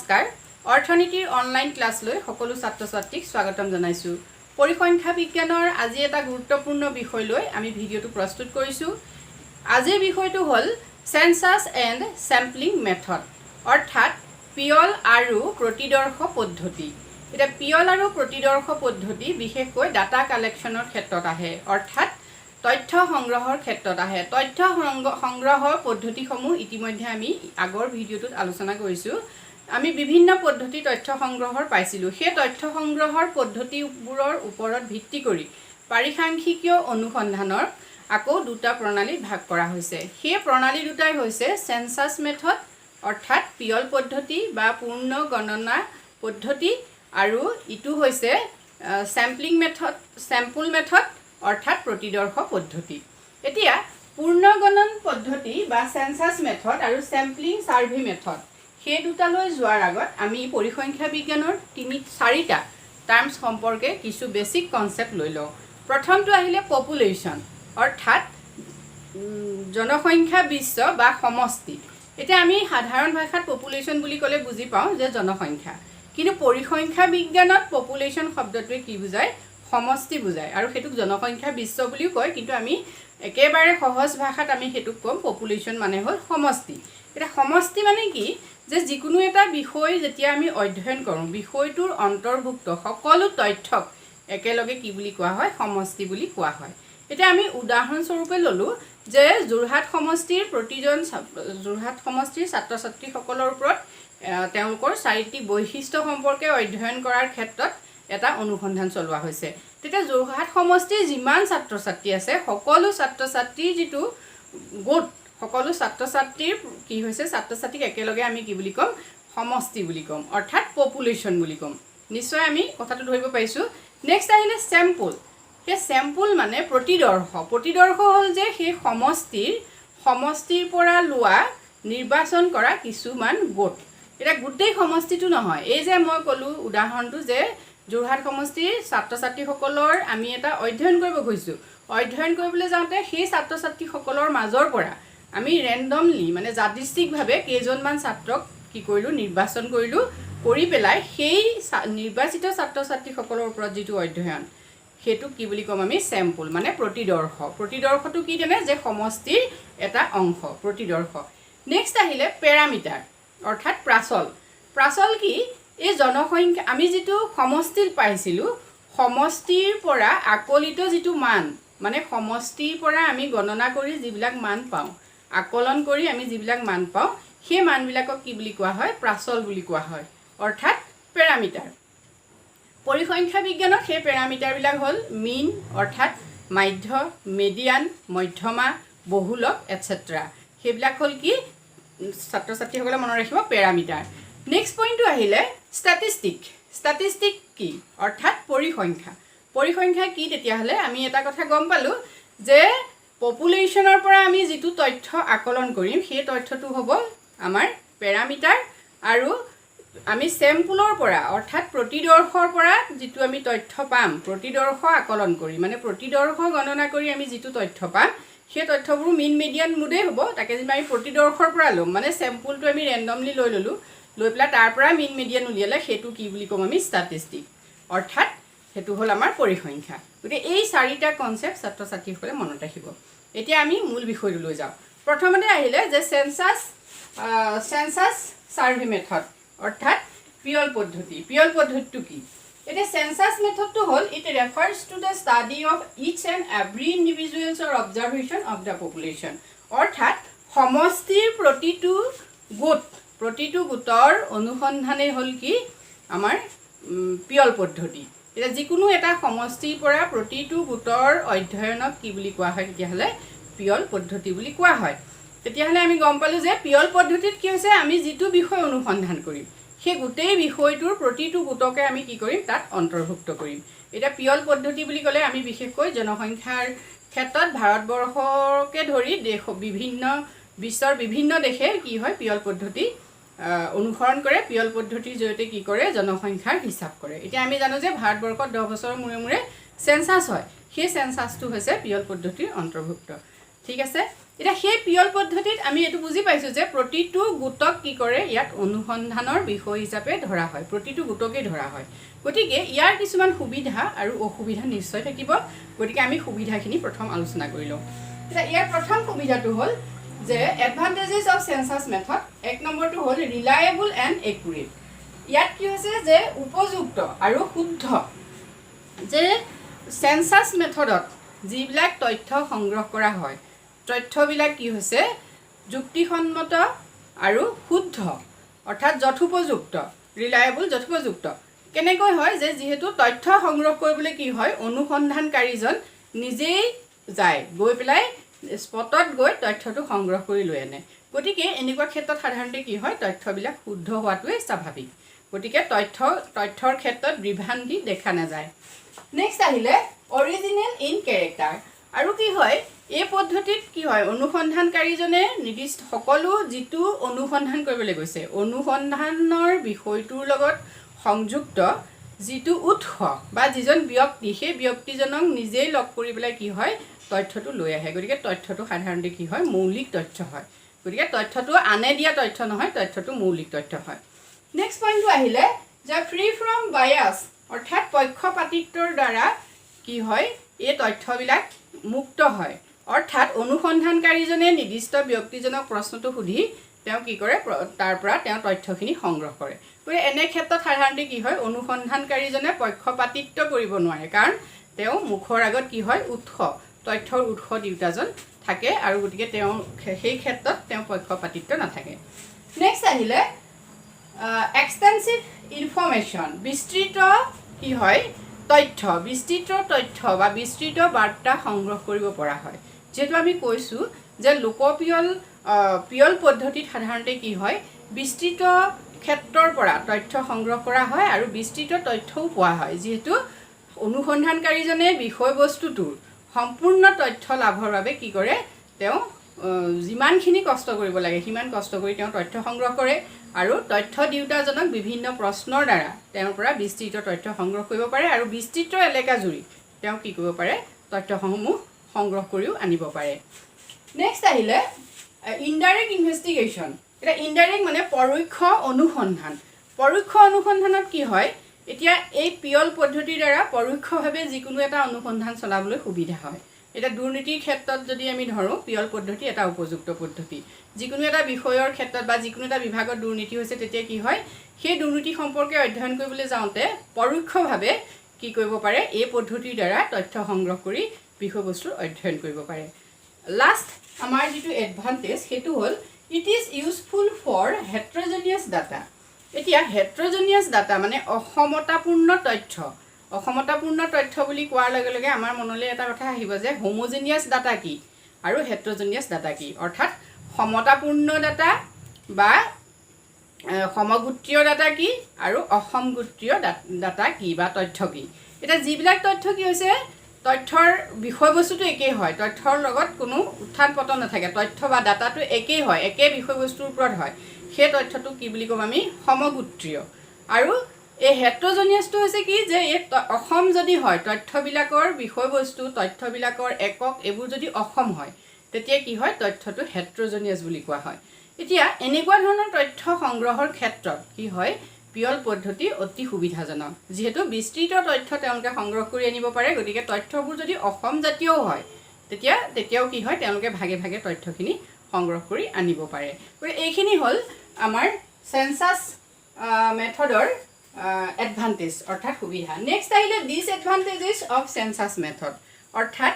নমস্কাৰ অৰ্থনীতিৰ online class লৈ সকলো ছাত্ৰ ছাত্ৰীক স্বাগতম জনাইছো পৰিসংখ্যা বিজ্ঞানৰ আজি এটা গুৰুত্বপূৰ্ণ বিষয় লৈ আমি ভিডিওটো প্ৰস্তুত কৰিছো আজিৰ বিষয়টো হ'ল সেন্সাস এণ্ড স্যাম্পলিং মেথড অৰ্থাৎ পিয়ল আৰু প্ৰতিদৰ্শ পদ্ধতি এটা পিয়ল আৰু প্ৰতিদৰ্শ পদ্ধতি বিশেষকৈ ডাটা কালেকশ্যনৰ ক্ষেত্ৰত আহে অৰ্থাৎ তথ্য সংগ্ৰহৰ ক্ষেত্ৰত আহে তথ্য সংগ্ৰহৰ পদ্ধতিসমূহ ইতিমধ্যে আমি আগৰ ভিডিওটোত আলোচনা কৰিছো আমি বিভিন্ন পদ্ধতি তথ্য সংগ্ৰহৰ পাইছিলো সেই তথ্য সংগ্ৰহৰ পদ্ধতিবোৰৰ ওপৰত ভিত্তি কৰি পৰিসাংখ্যিকীয় অনুসন্ধানৰ আকৌ দুটা প্ৰণালী ভাগ কৰা হৈছে সেই প্ৰণালী দুটাই হৈছে সেন্সাস মেথড অৰ্থাৎ পিয়ল পদ্ধতি বা পূৰ্ণ গণনা পদ্ধতি আৰু ইটো হৈছে স্যাম্পলিং মেথড স্যাম্পল মেথড অৰ্থাৎ প্ৰতিদৰ্শ পদ্ধতি এতিয়া পূৰ্ণ গণন পদ্ধতি বা সেন্সাস মেথড আৰু স্যাম্পলিং সাৰ্ভে মেথড সেই দুটালৈ যোৱাৰ আগত আমি পৰিসংখ্যা বিজ্ঞানৰ চাৰিটা টাৰ্মছ সম্পৰ্কে কিছু বেসিক কনসেপ্ট লৈ লওঁ প্ৰথমটো আহিলে পপুলেশন অৰ্থাৎ জনসংখ্যা বিশ্ব বা সমষ্টি এতিয়া আমি সাধাৰণ ভাষাত পপুলেশন বুলি ক'লে বুজি পাওঁ যে জনসংখ্যা কিন্তু পৰিসংখ্যা বিজ্ঞানত পপুলেশন শব্দটোৱে কি বুজায় সমষ্টি বুজায় আৰু হেতুক জনসংখ্যা বিশ্ব বুলিও কয় কিন্তু আমি একেবাৰে সহজ ভাষাত আমি হেতুক কম পপুলেশন মানে হ'ল সমষ্টি এটা সমষ্টি মানে কি যে যিকোনো এটা বিষয় যেতিয়া আমি অধ্যয়ন কৰোঁ বিষয়টোৰ অন্তৰ্ভুক্ত সকলো তথ্যক একেলগে কি বুলি কোৱা হয় সমষ্টি বুলি কোৱা হয় এটা আমি উদাহৰণ স্বৰূপে ললো যে যোৰহাট সমষ্টিৰ প্ৰতিজন যোৰহাট সমষ্টিৰ ছাত্ৰ ছাত্ৰীসকলৰ ওপৰত তেওঁলোকৰ চাৰিটি বৈশিষ্ট্য সম্পৰ্কে অধ্যয়ন কৰাৰ ক্ষেত্ৰত এটা অনুসন্ধান চলোৱা হৈছে তেতিয়া যোৰহাট সমষ্টিৰ যিমান ছাত্ৰ ছাত্ৰী আছে সকলো ছাত্ৰ ছাত্ৰীৰ যেটো গোট সকলো ছাত্ৰ ছাত্ৰীৰ কি হৈছে ছাত্ৰ ছাত্ৰীক একেলগে আমি কি বুলি কম সমষ্টি বুলি কম অৰ্থাৎ পপুলেশন বুলি কম নিশ্চয় আমি কথাটো ধৰিব পাইছো নেক্সট আহিলে স্যাম্পল হে স্যাম্পল মানে প্ৰতিদৰ্শ হ'ল যে সেই সমষ্টিৰ পৰা লোৱা নিৰ্বাচন কৰা কিছুমান গোট এটা গোটেই সমষ্টিটো নহয় এই যে মই কলো উদাহৰণটো যে যোৰহাট সমষ্টিৰ ছাত্ৰ ছাত্ৰীসকলৰ আমি এটা অধ্যয়ন কৰিব গৈছো অধ্যয়ন কৰিবলৈ যাওঁতে সেই ছাত্ৰ ছাত্ৰীসকলৰ মাজৰ পৰা আমি ৰেন্ডমলি মানে যাদৃচ্ছিকভাৱে কেইজনমান ছাত্ৰক কি কৰিলো নিৰ্বাচন কৰিলো কৰি পেলাই সেই নিৰ্বাচিত ছাত্ৰ ছাত্ৰীসকলৰ ওপৰত যেটো অধ্যয়ন হেতু কি বুলি কম আমি স্যাম্পল মানে প্ৰতিদৰ্শটো কি তেনে যে সমষ্টিৰ এটা অংশ প্ৰতিদৰ্শ নেক্সট আহিলে প্যাৰামিটাৰ অৰ্থাৎ প্ৰাচল কি এই জনসংখ্যা আমি যেটো সমষ্টিৰ পাইছিলো সমষ্টিৰ পৰা আকলিত যেটো মান মানে সমষ্টিৰ পৰা আমি গণনা কৰি যিবিলাক মান পাওঁ আকলন কৰি আমি যিবিলাক মান পাওঁ সেই মানবিলাকক কি বুলি কোৱা হয় প্ৰাচল বুলি কোৱা হয় অৰ্থাৎ প্যাৰামিটাৰ পৰিসংখ্যা বিজ্ঞানত সেই প্যাৰামিটাৰবিলাক হ'ল মিন অৰ্থাৎ মাধ্য মিডিয়ান মধ্যমা বহুলক এটসেট্ৰা সেইবিলাক হ'ল কি ছাত্ৰ ছাত্ৰীসকলে মনত ৰাখিব প্যাৰামিটাৰ নেক্সট পইণ্টটো আহিলে ষ্টেটিষ্টিক কি অৰ্থাৎ পৰিসংখ্যা কি তেতিয়াহলে আমি এটা কথা গম পালো যে পপুলেশনৰ পৰা আমি যেটো তথ্য আকলন কৰিম সেই তথ্যটো হ'ব আমাৰ প্যাৰামিটাৰ আৰু আমি স্যাম্পলৰ পৰা অৰ্থাৎ প্ৰতিদৰ্শৰ পৰা যেটো আমি তথ্য পাম প্ৰতিদৰ্শ আকলন কৰি মানে প্ৰতিদৰ্শ গণনা কৰি আমি যেটো তথ্য পাম সেই তথ্যবোৰ মিন মিডিয়ান মুডে হ'ব তাকে যে আমি প্ৰতিদৰ্শৰ পৰা লম মানে স্যাম্পলটো আমি ৰেন্ডমলি লৈ ললো লৈ পেলা তাৰ পৰা মিন মিডিয়ান উলিয়ালে হেতু কি বুলি কম আমি ষ্টেটিষ্টিক অৰ্থাৎ হেতু হ'ল আমাৰ পৰিসংখ্যা গতিকে এই চাৰিটা কনসেপ্ট ছাত্ৰ ছাত্ৰীসকলে মনত ৰাখিব এতিয়া আমি মূল বিষয়টো লৈ যাওঁ প্ৰথমতে আহিলে যে সেন্সাস সাৰ্ভে মেথড অৰ্থাৎ পিয়ল পদ্ধতিটো কি এটা সেন্সাস মেথডটো হ'ল it refers to the study of each and every ইণ্ডিভিজুৱেলছৰ অবজাৰভেশ্যন অফ দ্য পপুলেশ্যন অৰ্থাৎ সমষ্টিৰ প্ৰতিটো গোটৰ অনুসন্ধানেই হ'ল কি আমাৰ পিয়ল পদ্ধতি এটা যিকোনো এটা সমষ্টিৰ পৰা প্ৰতিটো গোটৰ অধ্যয়নক কি বুলি কোৱা হয় তেতিয়াহলে পিয়ল পদ্ধতি বুলি কোৱা হয় তেতিয়াহলে আমি গম পালো যে পিয়ল পদ্ধতিত কি হৈছে আমি যেটো বিষয় অনুসন্ধান কৰিম সেই গোটেই বিষয়টোৰ প্ৰতিটো গোটকে আমি কি কৰিম তাত অন্তৰ্ভুক্ত কৰিম এটা পিয়ল পদ্ধতি বুলি ক'লে আমি বিশেষকৈ জনসংখ্যাৰ ক্ষেত্ৰত ভাৰতবৰ্ষকে ধৰি বিশ্বৰ বিভিন্ন দেশে কি হয় পিয়ল পদ্ধতি অনুসৰণ কৰে পিয়ল পদ্ধতিৰ জৰিয়তে কি কৰে জনসংখ্যাৰ হিচাপ কৰে এতিয়া আমি জানো যে ভাৰতবৰ্ষত 10 বছৰৰ মূৰে মূৰে সেন্সাস হয় সেই সেন্সাসটো হৈছে পিয়ল পদ্ধতিৰ অন্তৰ্ভুক্ত ঠিক আছে এতিয়া সেই পিয়ল পদ্ধতিত আমি এইটো বুজি পাইছোঁ যে প্ৰতিটো গোটক কি কৰে ইয়াত অনুসন্ধানৰ বিষয় হিচাপে ধৰা হয়, প্ৰতিটো গোটকেই ধৰা হয়। গতিকে ইয়াৰ কিছুমান সুবিধা আৰু অসুবিধা নিশ্চয় থাকিব। গতিকে আমি সুবিধাখিনি প্ৰথম আলোচনা কৰি লওঁ। এতিয়া ইয়াৰ প্ৰথম সুবিধাটো হ'ল যে এডভান্টেজেছ অফ চেনচাছ মেথড। 1 নম্বৰটো হ'ল ৰিলায়েবল এণ্ড একুৰেট। ইয়াত কি হৈছে যে উপযুক্ত আৰু শুদ্ধ, যে চেনচাছ মেথডত যিবিলাক তথ্য সংগ্ৰহ কৰা হয় তথ্যবিলাক কি হৈছে যুক্তিসন্মত আৰু শুদ্ধ, অৰ্থাৎ যথোপযুক্ত, ৰিলায়েবল যথোপযুক্ত। কেনেকৈ হয় যে যিহেতু তথ্য সংগ্ৰহ কৰিবলৈ কি হয় অনুসন্ধানকাৰীজন নিজেই যায়, গৈ পেলাই স্পটত গৈ তথ্যটো সংগ্ৰহ কৰি লৈ আনে। গতিকে এনেকুৱা ক্ষেত্ৰত সাধাৰণতে কি হয় তথ্যবিলাক শুদ্ধ হোৱাটোৱে স্বাভাৱিক। গতিকে তথ্যৰ ক্ষেত্ৰত বিভ্ৰান্তি দেখা নাযায়। নেক্সট আহিলে অৰিজিনেল ইন কেৰেক্টাৰ। আৰু কি হয় এই পদ্ধতিত কি হয় অনুসন্ধানকাৰীজনে নিৰ্দিষ্ট সকলো যিটো অনুসন্ধান কৰিবলৈ গৈছে অনুসন্ধানৰ বিষয়টোৰ লগত সংযুক্ত যিটো উৎস বা যিজন ব্যক্তি সেই ব্যক্তিজনক নিজেই লগ কৰি পেলাই কি হয় তথ্যটো লৈ আহে। গতিকে তথ্যটো সাধাৰণতে কি হয় মৌলিক তথ্য হয়। গতিকে তথ্যটো আনে দিয়া তথ্য নহয়, তথ্যটো মৌলিক তথ্য হয়। নেক্সট পইণ্টটো আহিলে যে ফ্ৰী ফ্ৰম বায়াছ, অৰ্থাৎ পক্ষপাতিত্বৰ দ্বাৰা কি হয় এই তথ্যবিলাক মুক্ত হয়। অৰ্থাৎ অনুসন্ধানকাৰীজনে নিৰ্দিষ্ট ব্যক্তিজনক প্ৰশ্নটো সুধি তেওঁ কি কৰে তাৰ পৰা তেওঁ তথ্যখিনি সংগ্ৰহ কৰে। গতিকে এনে ক্ষেত্ৰত সাধাৰণতে কি হয় অনুসন্ধানকাৰীজনে পক্ষপাতিত্ব কৰিব নোৱাৰে, কাৰণ তেওঁ মুখৰ আগত কি হয় তথ্যৰ উৎস দুয়োটাজন থাকে আৰু গতিকে তেওঁ সেই ক্ষেত্ৰত তেওঁ পক্ষপাতিত্ব নাথাকে। নেক্সট আহিলে এক্সটেনচিভ ইনফৰ্মেশ্যন, বিস্তৃত কি হয় বিস্তৃত তথ্য বা বিস্তৃত বাৰ্তা সংগ্ৰহ কৰিব পৰা হয়। যিহেতু আমি কৈছোঁ যে পিয়ল পদ্ধতিত সাধাৰণতে কি হয় বিস্তৃত ক্ষেত্ৰৰ পৰা তথ্য সংগ্ৰহ কৰা হয় আৰু বিস্তৃত তথ্যও পোৱা হয়। যিহেতু অনুসন্ধানকাৰীজনে বিষয়বস্তুটোৰ সম্পূৰ্ণ তথ্য লাভৰ বাবে কি কৰে তেওঁ যিমানখিনি কষ্ট কৰিব লাগে সিমান কষ্ট কৰি তেওঁ তথ্য সংগ্ৰহ কৰে আৰু তথ্য দিওঁতাজনক বিভিন্ন প্ৰশ্নৰ দ্বাৰা তেওঁৰ পৰা বিস্তৃত তথ্য সংগ্ৰহ কৰিব পাৰে আৰু বিস্তৃত এলেকা জুৰি তেওঁ কি কৰিব পাৰে তথ্যসমূহ সংগ্ৰহ কৰিও আনিব পাৰে। নেক্সট আহিলে ইনডাইৰেক্ট ইনভেষ্টিগেশ্যন। এতিয়া ইনডাইৰেক্ট মানে পৰোক্ষ অনুসন্ধান। পৰোক্ষ অনুসন্ধানত কি হয় এতিয়া এই পিয়ল পদ্ধতিৰ দ্বাৰা পৰোক্ষভাৱে যিকোনো এটা অনুসন্ধান চলাবলৈ সুবিধা হয়। এতিয়া দুৰ্নীতিৰ ক্ষেত্ৰত যদি আমি ধৰোঁ পিয়ল পদ্ধতি এটা উপযুক্ত পদ্ধতি। যিকোনো এটা বিষয়ৰ ক্ষেত্ৰত বা যিকোনো এটা বিভাগত দুৰ্নীতি হৈছে তেতিয়া কি হয় সেই দুৰ্নীতি সম্পৰ্কে অধ্যয়ন কৰিবলৈ যাওঁতে পৰোক্ষভাৱে কি কৰিব পাৰে এই পদ্ধতিৰ দ্বাৰা তথ্য সংগ্ৰহ কৰি বিষয়বস্তুৰ অধ্যয়ন কৰিব পাৰে। লাষ্ট আমাৰ যিটো এডভান্টেজ সেইটো হ'ল it is useful for heterogeneous data. এতিয়া হেট্ৰজেনিয়াছ ডাটা মানে অসমতাপূৰ্ণ তথ্য। অসমতাপূৰ্ণ তথ্য বুলি কোৱাৰ লগে লগে আমাৰ মনলৈ এটা কথা আহিব যে হোমোজেনিয়াছ ডাটা কি আৰু হেট্ৰজেনিয়াছ ডাটা কি, অৰ্থাৎ সমতাপূৰ্ণ ডাটা বা সমগোত্ৰীয় ডাটা কি আৰু অসমগোত্ৰীয় ডাটা কি বা তথ্য কি। এতিয়া যিবিলাক তথ্য কি হৈছে তথ্যৰ বিষয়বস্তুটো একেই হয়, তথ্যৰ লগত কোনো উত্থান পতন নাথাকে, তথ্য বা ডাটাটো একেই হয়, একে বিষয়বস্তুৰ ওপৰত হয়, সেই তথ্যটো কি বুলি ক'ম আমি সমগোত্ৰীয়। আৰু এই হেট্ৰজেনিয়াছটো হৈছে কি যে এই অসম যদি হয় তথ্যবিলাকৰ বিষয়বস্তু তথ্যবিলাকৰ একক এইবোৰ যদি অসম হয় তেতিয়া কি হয় তথ্যটো হেট্ৰজেনিয়াছ বুলি কোৱা হয়। এতিয়া এনেকুৱা ধৰণৰ তথ্য সংগ্ৰহৰ ক্ষেত্ৰত কি হয় পিয়ল পদ্ধতি অতি সুবিধাজনক। যিহেতু বিস্তৃত তথ্য তেওঁলোকে সংগ্ৰহ কৰি আনিব পাৰে, গতিকে তথ্যবোৰ যদি অসম জাতীয়ও হয় তেতিয়াও কি হয় তেওঁলোকে ভাগে ভাগে তথ্যখিনি সংগ্ৰহ কৰি আনিব পাৰে। গতিকে এইখিনি হ'ল আমাৰ চেনচাছ মেথডৰ এডভান্টেজ অৰ্থাৎ সুবিধা। নেক্সট আহিলে ডিছএডভান্টেজেছ অফ চেনচাছ মেথড, অৰ্থাৎ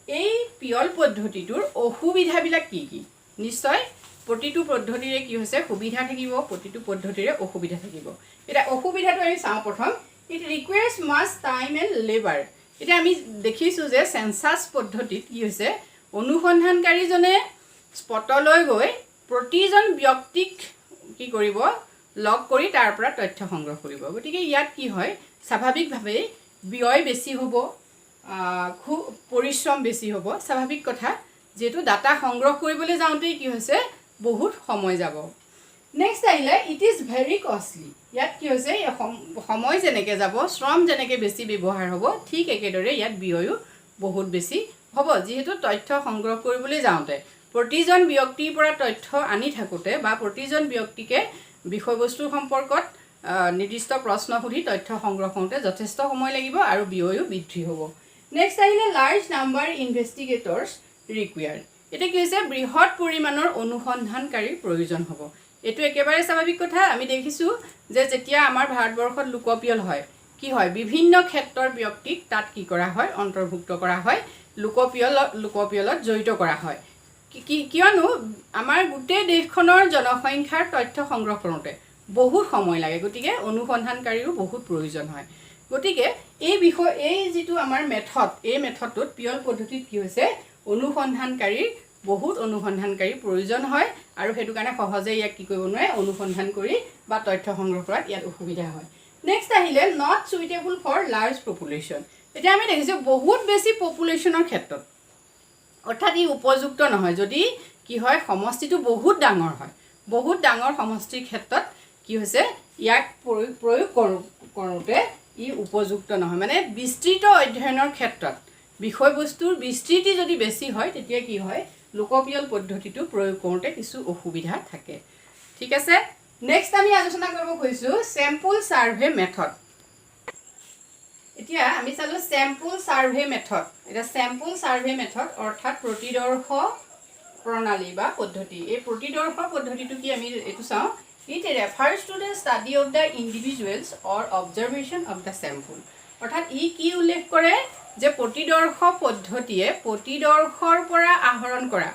এই পিয়ল পদ্ধতিটোৰ অসুবিধাবিলাক কি কি। নিশ্চয় প্ৰতিটো পদ্ধতিৰে কি হৈছে সুবিধা থাকিব, প্ৰতিটো পদ্ধতিৰে অসুবিধা থাকিব। এতিয়া অসুবিধাটো আমি চাওঁ প্ৰথম, it requires much time and labour. এতিয়া আমি দেখিছোঁ যে চেনচাছ পদ্ধতিত কি হৈছে অনুসন্ধানকাৰীজনে স্পটলৈ গৈ প্ৰতিজন ব্যক্তিক কি কৰিব লগ কৰি তাৰ পৰা তথ্য সংগ্ৰহ কৰিব। গতিকে ইয়াত কি হয় স্বাভাৱিকভাৱেই ব্যয় বেছি হ'ব, খুব পৰিশ্ৰম বেছি হ'ব, স্বাভাৱিক কথা, যিহেতু ডাটা সংগ্ৰহ কৰিবলৈ যাওঁতেই কি হৈছে বহুত সময় যাব। নেক্সট আহিলে ইট ইজ ভেৰি কষ্টলি। ইয়াত কি হৈছে সময় যেনেকৈ যাব শ্ৰম যেনেকৈ বেছি ব্যৱহাৰ হ'ব ঠিক একেদৰে ইয়াত ব্যয়ো বহুত বেছি হ'ব, যিহেতু তথ্য সংগ্ৰহ কৰিবলৈ যাওঁতে প্ৰতিজন ব্যক্তিৰ পৰা তথ্য আনি থাকোঁতে বা প্ৰতিজন ব্যক্তিকে বিষয়বস্তুৰ সম্পৰ্কত নিৰ্দিষ্ট প্ৰশ্ন সুধি তথ্য সংগ্ৰহ কৰোঁতে যথেষ্ট সময় লাগিব আৰু ব্যয়ো বৃদ্ধি হ'ব। নেক্সট আহিলে লাৰ্জ নাম্বাৰ ইনভেষ্টিগেটৰ্ছ ৰিকুৱাৰ্ড। এতিয়া কি হৈছে বৃহৎ পৰিমাণৰ অনুসন্ধানকাৰীৰ প্ৰয়োজন হ'ব। এইটো একেবাৰে স্বাভাৱিক কথা। আমি দেখিছোঁ যে যেতিয়া আমাৰ ভাৰতবৰ্ষত লোকপিয়ল হয় কি হয় বিভিন্ন ক্ষেত্ৰৰ ব্যক্তিক তাত কি কৰা হয় অন্তৰ্ভুক্ত কৰা হয়, লোকপিয়লত জড়িত কৰা হয়। কিয়নো আমাৰ গোটেই দেশখনৰ জনসংখ্যাৰ তথ্য সংগ্ৰহ কৰোঁতে বহুত সময় লাগে, গতিকে অনুসন্ধানকাৰীৰো বহুত প্ৰয়োজন হয়। গতিকে এই যিটো আমাৰ মেথড, এই মেথডটোত পিয়ল পদ্ধতিত কি হৈছে বহুত অনুসন্ধানকাৰীৰ প্ৰয়োজন হয় আৰু সেইটো কাৰণে সহজে ইয়াক কি কৰিব নোৱাৰে অনুসন্ধান কৰি বা তথ্য সংগ্ৰহ কৰাত ইয়াত অসুবিধা হয়। নেক্সট আহিলে not suitable for large population. এতিয়া আমি দেখিছোঁ বহুত বেছি পপুলেশ্যনৰ ক্ষেত্ৰত অৰ্থাৎ ই উপযুক্ত নহয়। যদি কি হয় সমষ্টিটো বহুত ডাঙৰ হয়, বহুত ডাঙৰ সমষ্টিৰ ক্ষেত্ৰত কি হৈছে ইয়াক প্ৰয়োগ কৰোঁতে ই উপযুক্ত নহয়। মানে বিস্তৃত অধ্যয়নৰ ক্ষেত্ৰত বিষয়বস্তুৰ বিস্তৃতি যদি বেছি হয় তেতিয়া কি হয় লোকপিয়ল পদ্ধতিটো প্ৰয়োগ কৰোঁতে কিছু অসুবিধা থাকে। ঠিক আছে, নেক্সট আমি আলোচনা কৰিব খুজিছোঁ চেম্পল ছাৰ্ভে মেথড। এতিয়া আমি চালোঁ চেম্পল ছাৰ্ভে মেথড। এতিয়া চেম্পল ছাৰ্ভে মেথড অৰ্থাৎ প্ৰতিদৰ্শ প্ৰণালী বা পদ্ধতি। এই প্ৰতিদৰ্শ পদ্ধতিটো কি আমি এইটো চাওঁ। It refers to the study of the individuals or observation of the sample. অৰ্থাৎ ই কি উল্লেখ কৰে যে প্ৰতিদৰ্শ পদ্ধতিয়ে প্ৰতিদৰ্শৰ পৰা আহৰণ কৰা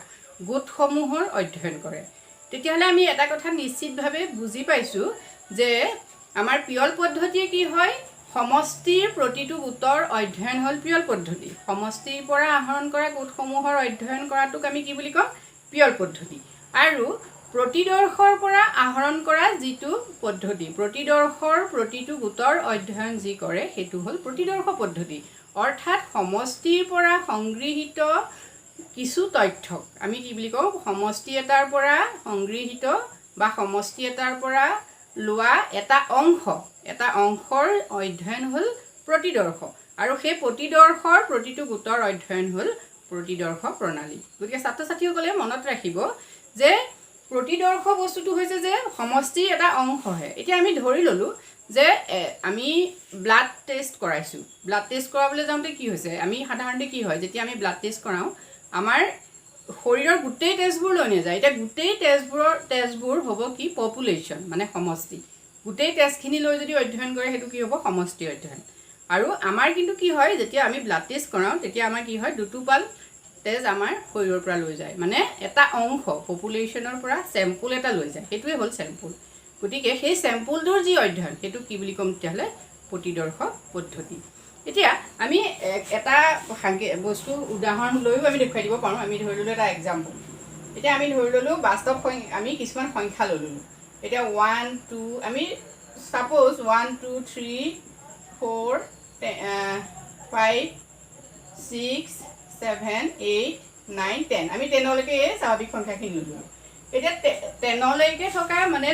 গোটসমূহৰ অধ্যয়ন কৰে। তেতিয়াহ'লে আমি এটা কথা নিশ্চিতভাৱে বুজি পাইছোঁ যে আমাৰ পিয়ল পদ্ধতিয়ে কি হয় সমষ্টিৰ প্ৰতিটো গোটৰ অধ্যয়ন হ'ল পিয়ল পদ্ধতি। সমষ্টিৰ পৰা আহৰণ কৰা গোটসমূহৰ অধ্যয়ন কৰাটোক আমি কি বুলি কওঁ পিয়ল পদ্ধতি। আৰু প্ৰতিদৰ্শৰ পৰা আহৰণ কৰা যিটো পদ্ধতি, প্ৰতিদৰ্শৰ প্ৰতিটো গোটৰ অধ্যয়ন যি কৰে সেইটো হ'ল প্ৰতিদৰ্শ পদ্ধতি। অৰ্থাৎ সমষ্টিৰ পৰা সংগৃহীত কিছু তথ্যক আমি কি বুলি কওঁ সমষ্টি এটাৰ পৰা সংগৃহীত বা সমষ্টি এটাৰ পৰা লোৱা এটা অংশৰ অধ্যয়ন হ'ল প্ৰতিদৰ্শ। আৰু সেই প্ৰতিদৰ্শৰ প্ৰতিটো গোটৰ অধ্যয়ন হ'ল প্ৰতিদৰ্শ প্ৰণালী। গতিকে ছাত্ৰ ছাত্ৰীসকলে মনত ৰাখিব যে প্ৰতিদৰ্শ বস্তুটো হৈছে যে সমষ্টিৰ এটা অংশহে। এতিয়া আমি ধৰি ল'লোঁ যে আমি ব্লাড টেষ্ট কৰাইছোঁ। ব্লাড টেষ্ট কৰাবলৈ যাওঁতে কি হৈছে আমি সাধাৰণতে কি হয় যেতিয়া আমি ব্লাড টেষ্ট কৰাওঁ আমাৰ শৰীৰৰ গোটেই টেষ্টবোৰ লৈ নাযায়। এতিয়া গোটেই টেষ্টবোৰ হ'ব কি পপুলেশ্যন মানে সমষ্টি। গোটেই টেষ্টখিনি লৈ যদি অধ্যয়ন কৰে সেইটো কি হ'ব সমষ্টি অধ্যয়ন। আৰু আমাৰ কিন্তু কি হয় যেতিয়া আমি ব্লাড টেষ্ট কৰাওঁ তেতিয়া আমাৰ কি হয় দুটোপাল তেজ আমাৰ শৰীৰৰ পৰা লৈ যায়, মানে এটা অংশ পপুলেশ্যনৰ পৰা চেম্পুল এটা লৈ যায়, সেইটোৱে হ'ল চেম্পুল। গতিকে সেই চেম্পুলটোৰ যি অধ্যয়ন সেইটো কি বুলি ক'ম তেতিয়াহ'লে প্ৰতিদৰ্শ পদ্ধতি। এতিয়া আমি এটা বস্তু উদাহৰণ লৈও আমি দেখুৱাই দিব পাৰোঁ। আমি ধৰি ল'লোঁ এটা এক্সাম্পল। এতিয়া আমি ধৰি ল'লোঁ বাস্তৱ আমি কিছুমান সংখ্যা লৈ ল'লোঁ। এতিয়া 1 2 আমি ছাপ'জ 1 2 3 4 5 6 7 8 9 10 আমি 10লৈকে এই স্বাভাৱিক সংখ্যাখিনি ল'লোঁ। এতিয়া 10লৈকে থকা মানে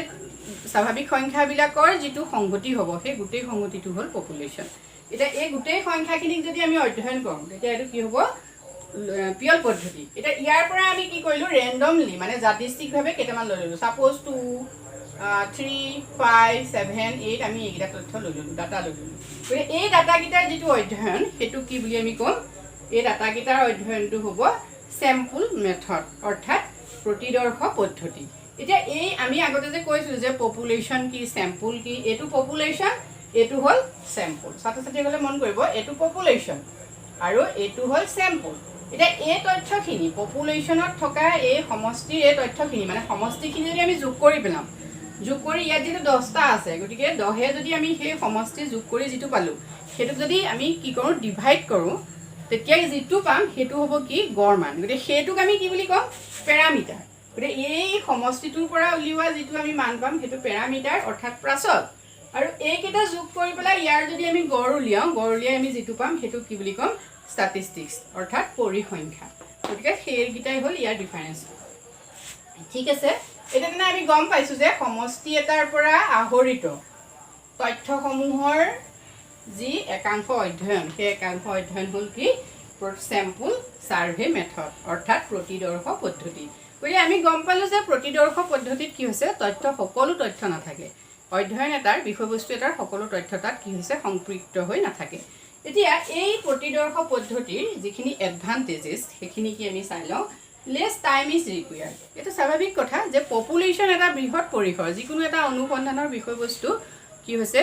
স্বাভাৱিক সংখ্যাবিলাকৰ যিটো সংগতি হ'ব সেই গোটেই সংগতিটো হ'ল পপুলেশ্যন। এতিয়া এই গোটেই সংখ্যাখিনিক যদি আমি অধ্যয়ন কৰোঁ তেতিয়া এইটো কি হ'ব পিয়ল পদ্ধতি। এতিয়া ইয়াৰ পৰা আমি কি কৰিলোঁ ৰেণ্ডমলি মানে যাদৃচ্ছিকভাৱে কেইটামান লৈ ল'লোঁ। ছাপ'জ 2 3 5 7 8 আমি এইকেইটা তথ্য লৈ ল'লোঁ, ডাটা লৈ ল'লোঁ। গতিকে এই ডাটাকেইটাৰ যিটো অধ্যয়ন সেইটো কি বুলি আমি ক'ম এই ডাটাকেইটাৰ অধ্যয়নটো হ'ব চেম্পুল মেথড অৰ্থাৎ প্ৰতিদৰ্শ পদ্ধতি। এতিয়া এই আমি আগতে যে কৈছোঁ যে পপুলেশ্যন কি চেম্পুল কি, এইটো পপুলেশ্যন এইটো হ'ল চেম্পুল। ছাত্ৰ ছাত্ৰীসকলে মন কৰিব এইটো পপুলেশ্যন আৰু এইটো হ'ল চেম্পুল। এতিয়া এই তথ্যখিনি পপুলেশ্যনত থকা এই সমষ্টিৰ এই তথ্যখিনি মানে সমষ্টিখিনি যদি আমি যোগ কৰি পেলাওঁ, যোগ কৰি ইয়াত যিটো 10টা আছে গতিকে 10 যদি আমি সেই সমষ্টি যোগ কৰি যিটো পালোঁ সেইটোক যদি আমি কি কৰোঁ ডিভাইড কৰোঁ তেতিয়া যিটো পাম সেইটো হ'ব কি গড় মান। গতিকে সেইটোক আমি কি বুলি ক'ম পেৰামিটাৰ। গতিকে এই সমষ্টিটোৰ পৰা উলিওৱা যিটো আমি মান পাম সেইটো পেৰামিটাৰ অৰ্থাৎ প্ৰাচল। আৰু এইকেইটা যোগ কৰি পেলাই ইয়াৰ যদি আমি গড় উলিয়াই আমি যিটো পাম সেইটো কি বুলি ক'ম ষ্টাটিষ্টিক্স অৰ্থাৎ পৰিসংখ্যা। গতিকে সেইকেইটাই হ'ল ইয়াৰ ডিফাৰেঞ্চ। ঠিক আছে, এতিয়া মানে আমি গম পাইছোঁ যে সমষ্টি এটাৰ পৰা আহৰিত তথ্যসমূহৰ যি একাংশ অধ্যয়ন সেই একাংশ অধ্যয়ন হ'ল কি চেম্পুল সাৰ্ভে মেথড অৰ্থাৎ প্ৰতিদৰ্শ পদ্ধতি গতিকে আমি গম পালোঁ যে প্ৰতিদৰ্শ পদ্ধতিত কি হৈছে তথ্য সকলো তথ্য নাথাকে অধ্যয়ন এটাৰ বিষয়বস্তু এটাৰ সকলো তথ্য তাত কি হৈছে সংপৃক্ত হৈ নাথাকে এতিয়া এই প্ৰতিদৰ্শ পদ্ধতিৰ যিখিনি এডভান্টেজেছ সেইখিনি কি আমি চাই লওঁ লেছ টাইম ইজ ৰিকুৱাৰ্ড এটা স্বাভাৱিক কথা যে পপুলেশ্যন এটা বৃহৎ পৰিসৰ যিকোনো এটা অনুসন্ধানৰ বিষয়বস্তু কি হৈছে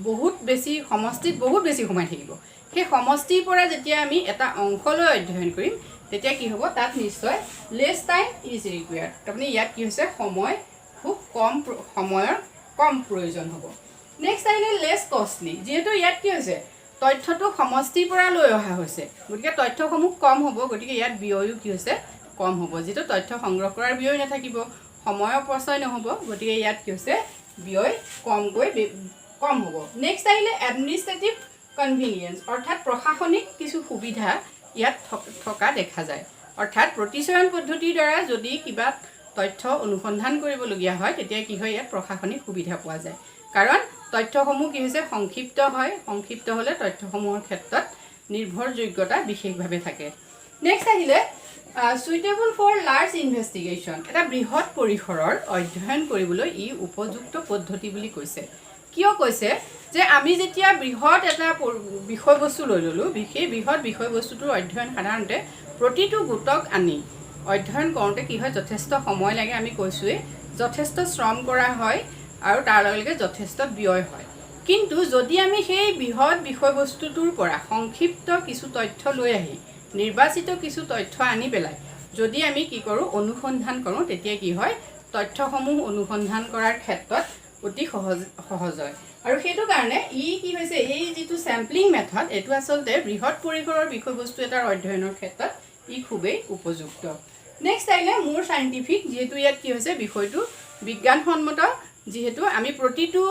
বহুত বেছি সমষ্টিত বহুত বেছি সময় থাকিব সেই সমষ্টিৰ পৰা যেতিয়া আমি এটা অংশলৈ অধ্যয়ন কৰিম তেতিয়া কি হ'ব তাত নিশ্চয় লেছ টাইম ইজ ৰিকুৱাৰ্ড তাৰমানে ইয়াত কি হৈছে সময় খুব কম সময়ৰ কম প্ৰয়োজন হ'ব নেক্সট আহিলে লেছ কষ্টলি যিহেতু ইয়াত কি হৈছে তথ্যটো সমষ্টিৰ পৰা লৈ অহা হৈছে গতিকে তথ্যসমূহ কম হ'ব গতিকে ইয়াত ব্যয়ো কি হৈছে কম হ'ব যিটো তথ্য সংগ্ৰহ কৰাৰ ব্যয় নাথাকিব সময়ৰ অপচয় নহ'ব গতিকে ইয়াত কি হৈছে ব্যয় কম হ'ব নেক্সট আহিলে এডমিনিষ্ট্ৰেটিভ কনভিনিয়েন্স অৰ্থাৎ প্ৰশাসনিক কিছু সুবিধা ইয়াত থকা দেখা যায় অৰ্থাৎ প্ৰতিচয়ন পদ্ধতিৰ দ্বাৰা যদি কিবা তথ্য অনুসন্ধান কৰিবলগীয়া হয় তেতিয়া কি হয় ইয়াত প্ৰশাসনিক সুবিধা পোৱা যায় কাৰণ তথ্যসমূহ কি হৈছে সংক্ষিপ্ত হয় সংক্ষিপ্ত হ'লে তথ্যসমূহৰ ক্ষেত্ৰত নিৰ্ভৰযোগ্যতা বিশেষভাৱে থাকে নেক্সট আহিলে সুইটেবল ফৰ লাৰ্জ ইনভেষ্টিগেশ্যন এটা বৃহৎ পৰিসৰৰ অধ্যয়ন কৰিবলৈ ই উপযুক্ত পদ্ধতি বুলি কৈছে কিয় কৈছে যে আমি যেতিয়া বৃহৎ এটা বিষয়বস্তু লৈ ল'লোঁ সেই বৃহৎ বিষয়বস্তুটোৰ অধ্যয়ন সাধাৰণতে প্ৰতিটো গোটক আনি অধ্যয়ন কৰোঁতে কি হয় যথেষ্ট সময় লাগে আমি কৈছোঁৱেই যথেষ্ট শ্ৰম কৰা হয় আৰু তাৰ লগে লগে যথেষ্ট ব্যয় হয় কিন্তু যদি আমি সেই বৃহৎ বিষয়বস্তুটোৰ পৰা সংক্ষিপ্ত কিছু তথ্য লৈ আহি নিৰ্বাচিত কিছু তথ্য আনি পেলাই যদি আমি কি কৰোঁ অনুসন্ধান কৰোঁ তেতিয়া কি হয় তথ্যসমূহ অনুসন্ধান কৰাৰ ক্ষেত্ৰত অতি সহজ হয় আৰু সেইটো কাৰণে ই কি হৈছে এই যিটো চেম্পলিং মেথড এইটো আচলতে বৃহৎ পৰিসৰৰ বিষয়বস্তু এটাৰ অধ্যয়নৰ ক্ষেত্ৰত ই খুবেই উপযুক্ত নেক্সট আহিলে মোৰ সাইণ্টিফিক যিহেতু ইয়াত কি হৈছে বিষয়টো বিজ্ঞানসন্মত যিহেতু আমি প্ৰতিটো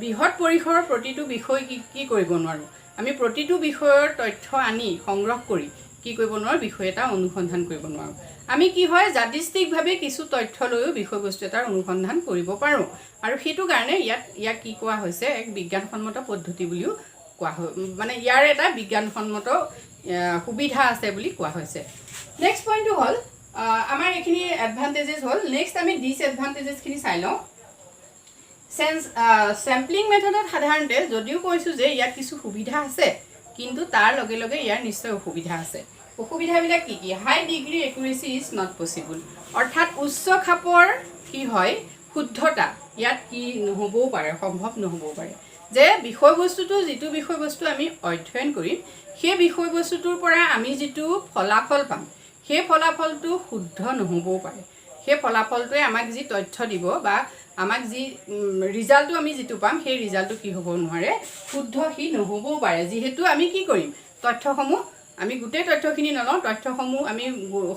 বৃহৎ পৰিসৰৰ প্ৰতিটো বিষয় কি কৰিব নোৱাৰোঁ আমি প্ৰতিটো বিষয়ৰ তথ্য আনি সংগ্ৰহ কৰি কি কৰিব নোৱাৰোঁ বিষয় এটা অনুসন্ধান কৰিব নোৱাৰোঁ আমি কি হয় যাদৃষ্টিকভাৱে কিছু তথ্য লৈও বিষয়বস্তু এটাৰ অনুসন্ধান কৰিব পাৰোঁ আৰু সেইটো কাৰণে ইয়াক কি কোৱা হৈছে এক বিজ্ঞানসন্মত পদ্ধতি বুলিও কোৱা হয় মানে ইয়াৰ এটা বিজ্ঞানসন্মত সুবিধা আছে বুলি কোৱা হৈছে নেক্সট পইণ্টটো হ'ল আমাৰ এইখিনি এডভান্টেজেছ হ'ল নেক্সট আমি ডিছএডভান্টেজেছখিনি চাই লওঁ চেম্পলিং মেথডত সাধাৰণতে যদিও কৈছোঁ যে ইয়াত কিছু সুবিধা আছে কিন্তু তাৰ লগে লগে ইয়াৰ নিশ্চয় অসুবিধা আছে অসুবিধাবিলাক কি হাই degree accuracy is not possible অৰ্থাৎ উচ্চ খাপৰ কি হয় শুদ্ধতা ইয়াত কি নহ'বও পাৰে সম্ভৱ নহ'বও পাৰে যে বিষয়বস্তুটো যিটো বিষয়বস্তু আমি অধ্যয়ন কৰিম সেই বিষয়বস্তুটোৰ পৰা আমি যিটো ফলাফল পাম সেই ফলাফলটো শুদ্ধ নহ'বও পাৰে সেই ফলাফলটোৱে আমাক যি তথ্য দিব বা আমাক যি ৰিজাল্টটো আমি যিটো পাম সেই ৰিজাল্টটো কি হ'ব নোৱাৰে শুদ্ধ সি নহ'বও পাৰে যিহেতু আমি কি কৰিম তথ্যসমূহ আমি গোটেই তথ্যখিনি নলওঁ তথ্যসমূহ আমি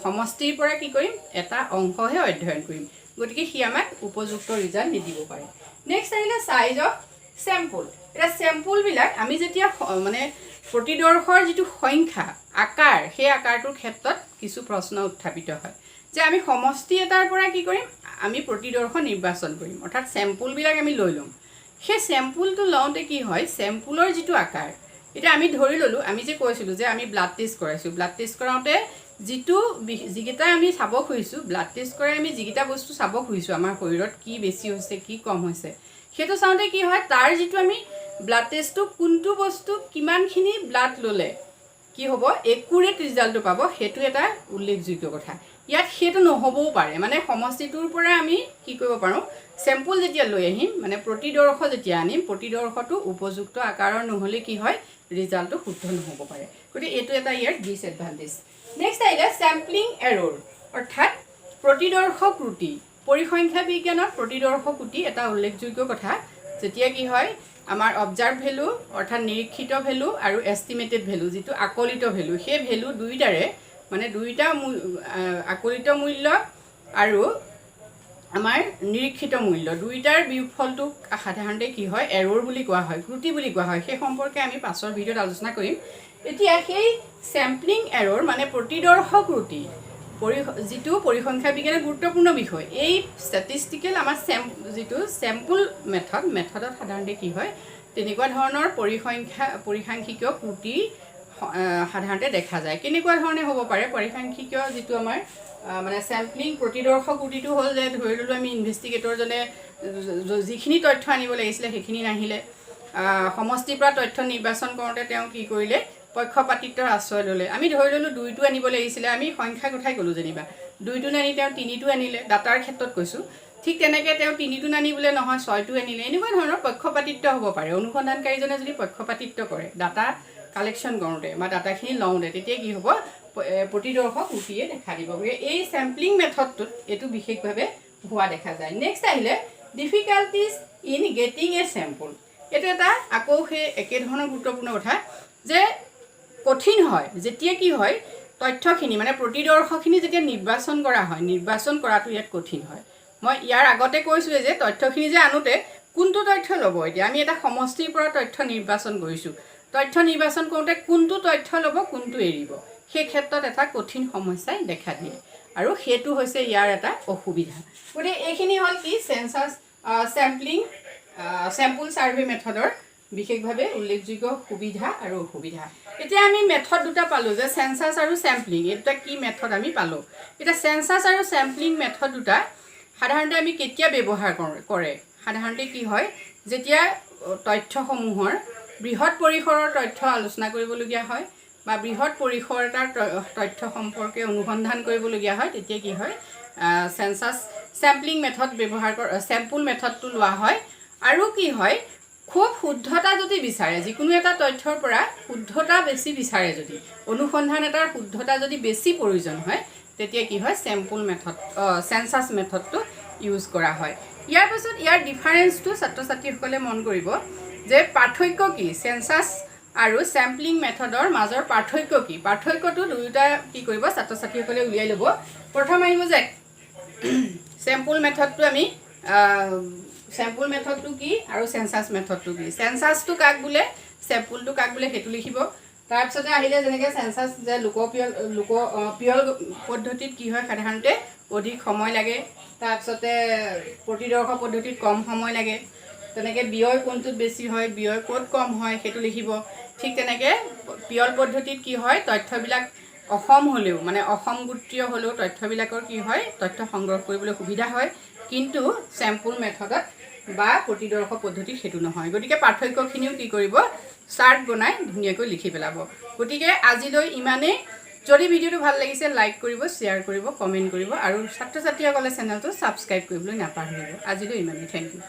সমষ্টিৰ পৰা কি কৰিম এটা অংশহে অধ্যয়ন কৰিম গতিকে সি আমাক উপযুক্ত ৰিজাল্ট নিদিব পাৰে নেক্সট আহিলে চাইজ অফ চেম্পুল এটা চেম্পুলবিলাক আমি যেতিয়া মানে প্ৰতিদৰ্শৰ যিটো সংখ্যা আকাৰ সেই আকাৰটোৰ ক্ষেত্ৰত কিছু প্ৰশ্ন উত্থাপিত হয় যে আমি সমষ্টি এটাৰ পৰা কি কৰিম আমি প্ৰতিদৰ্শ নিৰ্বাচন কৰিম অৰ্থাৎ চেম্পুলবিলাক আমি লৈ ল'ম সেই চেম্পুলটো লওঁতে কি হয় চেম্পুলৰ যিটো আকাৰ এটা আমি ধৰি ল'লোঁ আমি যে কৈছিলোঁ যে আমি ব্লাড টেষ্ট কৰাইছোঁ ব্লাড টেষ্ট কৰাওঁতে যিকেইটা আমি চাব খুজিছোঁ ব্লাড টেষ্ট কৰাই আমি যিকেইটা বস্তু চাব খুজিছোঁ আমাৰ শৰীৰত কি বেছি হৈছে কি কম হৈছে সেইটো চাওঁতে কি হয় তাৰ যিটো আমি ব্লাড টেষ্টটো কোনটো বস্তু কিমানখিনি ব্লাড ল'লে কি হ'ব একুৰেট ৰিজাল্টটো পাব সেইটো এটা উল্লেখযোগ্য কথা ইয়াত সেইটো নহ'বও পাৰে মানে সমষ্টিটোৰ পৰা আমি কি কৰিব পাৰোঁ চেম্পুল যেতিয়া লৈ আহিম মানে প্ৰতিদৰ্শ যেতিয়া আনিম প্ৰতিদৰ্শটো উপযুক্ত আকাৰৰ নহ'লে কি হয় ৰিজাল্টটো শুদ্ধ নহ'ব পাৰে গতিকে এইটো এটা ইয়াৰ ডিছএডভান্টেজ নেক্সট আহিলে চেম্পলিং এৰ'ৰ অৰ্থাৎ প্ৰতিদৰ্শ ত্ৰুটি পৰিসংখ্যা বিজ্ঞানত প্ৰতিদৰ্শ ত্ৰুটি এটা উল্লেখযোগ্য কথা যেতিয়া কি হয় আমাৰ অবজাৰ্ভ ভেলু অৰ্থাৎ নিৰীক্ষিত ভেলু আৰু এষ্টিমেটেড ভেলু যিটো আকলিত ভেলু সেই ভেলু দুইটাৰে মানে দুইটা আকলিত মূল্য আৰু আমাৰ নিৰীক্ষিত মূল্য দুইটাৰ বিয়োগফলটোক সাধাৰণতে কি হয় এৰ'ৰ বুলি কোৱা হয় ত্ৰুটি বুলি কোৱা হয় সেই সম্পৰ্কে আমি পাছৰ ভিডিঅ'ত আলোচনা কৰিম এতিয়া সেই চেম্পলিং এৰ'ৰ মানে প্ৰতিদৰ্শ ত্ৰুটি যিটো পৰিসংখ্যা বিজ্ঞানৰ গুৰুত্বপূৰ্ণ বিষয় এই ষ্টেটিষ্টিকেল আমাৰ যিটো চেম্পুল মেথডত সাধাৰণতে কি হয় তেনেকুৱা ধৰণৰ পৰিসাংখ্যিক ত্ৰুটি সাধাৰণতে দেখা যায়। কেনেকুৱা ধৰণে হ'ব পাৰে পৰিসাংখ্যিকীয় যিটো আমাৰ মানে চেম্পলিং প্ৰতিদৰ্শ কুটিটো হ'ল যে ধৰি ল'লোঁ আমি ইনভেষ্টিগেটৰজনে যিখিনি তথ্য আনিব লাগিছিলে সেইখিনি নাহিলে, সমষ্টিৰ পৰা তথ্য নিৰ্বাচন কৰোঁতে তেওঁ কি কৰিলে পক্ষপাতিত্বৰ আশ্ৰয় ল'লে। আমি ধৰি ল'লোঁ 2টো আনিব লাগিছিলে, আমি সংখ্যা কথাই ক'লোঁ যেনিবা 2টো নানি তেওঁ 3টো আনিলে, ডাটাৰ ক্ষেত্ৰত কৈছোঁ। ঠিক তেনেকৈ তেওঁ 3টো নানিবলৈ নহয় 6টো আনিলে। এনেকুৱা ধৰণৰ পক্ষপাতিত্ব হ'ব পাৰে। অনুসন্ধানকাৰীজনে যদি পক্ষপাতিত্ব কৰে ডাটা কালেকশ্যন কৰোঁতে বা ডাটাখিনি লওঁতে, তেতিয়া কি হ'ব প্ৰতিদৰ্শ কুটিয়ে দেখা দিব। গতিকে এই চেম্পলিং মেথডটোত এইটো বিশেষভাৱে হোৱা দেখা যায়। নেক্সট আহিলে difficulties in getting a sample. এইটো এটা আকৌ সেই একেধৰণৰ গুৰুত্বপূৰ্ণ কথা যে কঠিন হয় যেতিয়া কি হয় তথ্যখিনি মানে প্ৰতিদৰ্শখিনি যেতিয়া নিৰ্বাচন কৰা হয়, নিৰ্বাচন কৰাটো ইয়াত কঠিন হয়। মই ইয়াৰ আগতে কৈছোঁৱে যে তথ্যখিনি যে আনোতে কোনটো তথ্য ল'ব। এতিয়া আমি এটা সমষ্টিৰ পৰা তথ্য নিৰ্বাচন কৰিছোঁ, তথ্য নিৰ্বাচন কৰোঁতে কোনটো তথ্য ল'ব কোনটো এৰিব, সেই ক্ষেত্ৰত এটা কঠিন সমস্যাই দেখা দিয়ে আৰু সেইটো হৈছে ইয়াৰ এটা অসুবিধা। গতিকে এইখিনি হ'ল কি চেঞ্চাছ চেম্পল ছাৰ্ভে মেথডৰ বিশেষভাৱে উল্লেখযোগ্য সুবিধা আৰু অসুবিধা। এতিয়া আমি মেথড দুটা পালোঁ যে চেঞ্চাছ আৰু চেম্পলিং, এই দুটা কি মেথড আমি পালোঁ। এতিয়া চেঞ্চাছ আৰু চেম্পলিং মেথড দুটা সাধাৰণতে আমি কেতিয়া ব্যৱহাৰ কৰে সাধাৰণতে কি হয় যেতিয়া তথ্যসমূহৰ বৃহৎ পৰিসৰৰ তথ্য আলোচনা কৰিবলগীয়া হয় বা বৃহৎ পৰিসৰ এটাৰ তথ্য সম্পৰ্কে অনুসন্ধান কৰিবলগীয়া হয়, তেতিয়া কি হয় চেঞ্চাছ চেম্পলিং মেথড ব্যৱহাৰ চেম্পল মেথডটো লোৱা হয়। আৰু কি হয় খুব শুদ্ধতা যদি বিচাৰে, যিকোনো এটা তথ্যৰ পৰা শুদ্ধতা বেছি বিচাৰে, যদি অনুসন্ধান এটাৰ শুদ্ধতা যদি বেছি প্ৰয়োজন হয়, তেতিয়া কি হয় চেঞ্চাছ মেথডটো ইউজ কৰা হয়। ইয়াৰ পাছত ইয়াৰ ডিফাৰেঞ্চটো ছাত্ৰ ছাত্ৰীসকলে মন কৰিব যে পাৰ্থক্য কি চেঞ্চাছ আৰু চেম্পলিং মেথডৰ মাজৰ পাৰ্থক্য কি। পাৰ্থক্যটো দুয়োটা কি কৰিব ছাত্ৰ ছাত্ৰীসকলে উলিয়াই ল'ব। প্ৰথম আহিব যে চেম্পল মেথডটো কি আৰু চেঞ্চাছ মেথডটো কি। চেঞ্চাছটো কাক বোলে, চেম্পলটো কাক বোলে সেইটো লিখিব। তাৰপিছতে আহিলে যেনেকৈ চেঞ্চাছ যে পিয়ল পদ্ধতিত কি হয় সাধাৰণতে অধিক সময় লাগে, তাৰপিছতে প্ৰতিদৰ্শ পদ্ধতিত কম সময় লাগে, তেনেকৈ ব্যয় কোনটোত বেছি হয় ব্যয় ক'ত কম হয় সেইটো লিখিব। ঠিক তেনেকৈ পিয়ল পদ্ধতিত কি হয় তথ্যবিলাক অসম হ'লেও মানে অসম গোত্ৰীয় হ'লেও তথ্যবিলাকৰ কি হয় তথ্য সংগ্ৰহ কৰিবলৈ সুবিধা হয়, কিন্তু চেম্পল মেথডত বা প্ৰতিদৰ্শ পদ্ধতিত সেইটো নহয়। গতিকে পাৰ্থক্যখিনিও কি কৰিব চাৰ্ট বনাই ধুনীয়াকৈ লিখি পেলাব। গতিকে আজিলৈ ইমানেই। যদি ভিডিঅ'টো ভাল লাগিছে লাইক কৰিব, শ্বেয়াৰ কৰিব, কমেণ্ট কৰিব আৰু ছাত্ৰ ছাত্ৰীসকলে চেনেলটো ছাবস্ক্ৰাইব কৰিবলৈ নাপাহৰিব। আজিলৈ ইমানেই। Thank U.